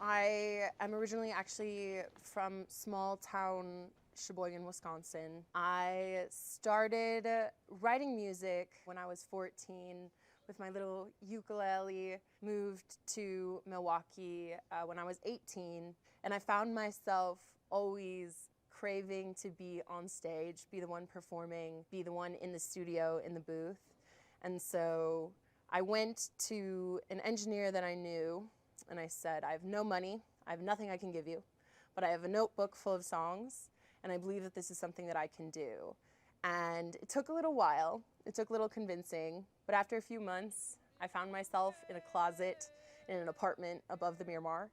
I am originally actually from small town Sheboygan, Wisconsin. I started writing music when I was 14 with my little ukulele, moved to Milwaukee when I was 18, and I found myself always craving to be on stage, be the one performing, be the one in the studio, in the booth. And so I went to an engineer that I knew, and I said, I have no money, I have nothing I can give you, but I have a notebook full of songs, and I believe that this is something that I can do. And it took a little while, it took a little convincing, but after a few months, I found myself in a closet in an apartment above the Miramar,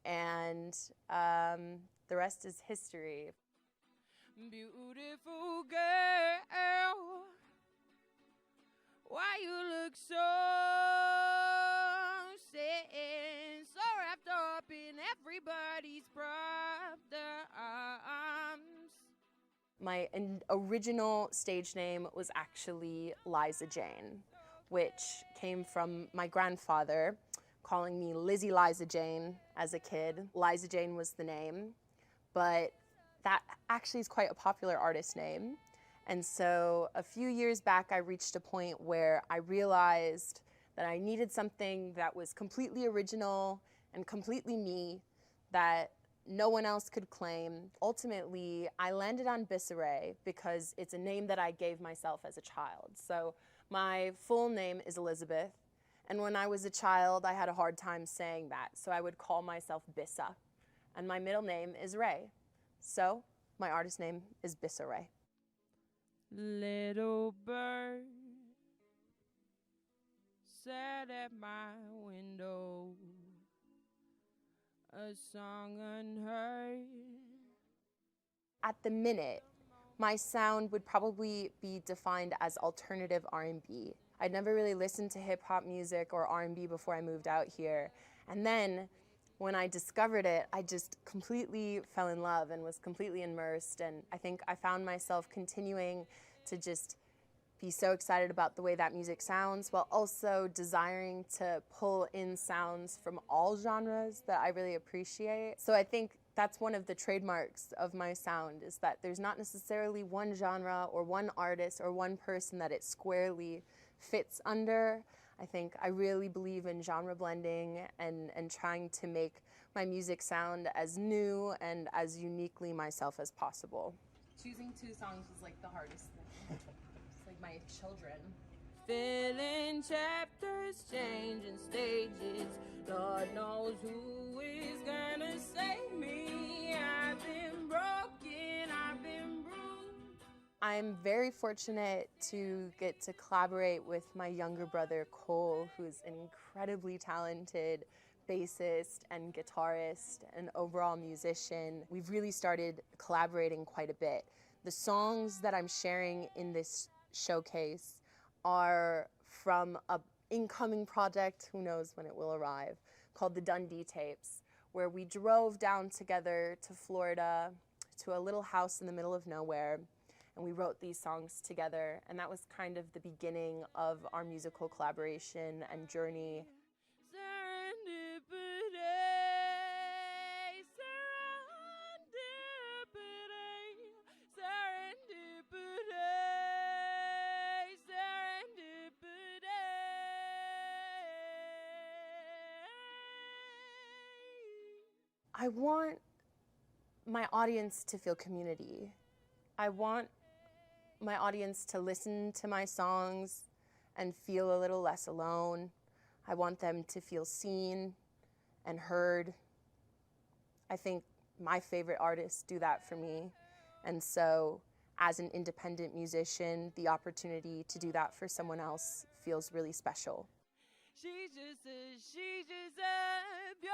and the rest is history. Beautiful girl, why you look so sad, so wrapped up in everybody's problems? My original stage name was actually Liza Jane, which came from my grandfather calling me Lizzie Liza Jane as a kid. Liza Jane was the name, but that actually is quite a popular artist name. And so a few years back, I reached a point where I realized that I needed something that was completely original and completely me, that no one else could claim. Ultimately, I landed on Bisca Rae because it's a name that I gave myself as a child. So my full name is Elizabeth, and when I was a child, I had a hard time saying that, so I would call myself Bissa, and my middle name is Rae. So my artist name is Bisca Rae. Little bird sat at my window, a song unheard. At the minute, my sound would probably be defined as alternative R&B. I'd never really listened to hip hop music or R&B before I moved out here. And then when I discovered it, I just completely fell in love and was completely immersed. And I think I found myself continuing to just be so excited about the way that music sounds, while also desiring to pull in sounds from all genres that I really appreciate. So I think that's one of the trademarks of my sound, is that there's not necessarily one genre or one artist or one person that it squarely fits under. I think I really believe in genre blending and trying to make my music sound as new and as uniquely myself as possible. Choosing two songs was like the hardest thing. It's like my children. Filling chapters, changing stages. Lord knows who is gonna save me. I've been broken, I've been bruised. I'm very fortunate to get to collaborate with my younger brother, Cole, who's an incredibly talented bassist and guitarist and overall musician. We've really started collaborating quite a bit. The songs that I'm sharing in this showcase are from an incoming project, who knows when it will arrive, called the Dundee Tapes, where we drove down together to Florida to a little house in the middle of nowhere, and we wrote these songs together, and that was kind of the beginning of our musical collaboration and journey. I want my audience to feel community. I want my audience to listen to my songs and feel a little less alone. I want them to feel seen and heard. I think my favorite artists do that for me. And so as an independent musician, the opportunity to do that for someone else feels really special. She's just a pure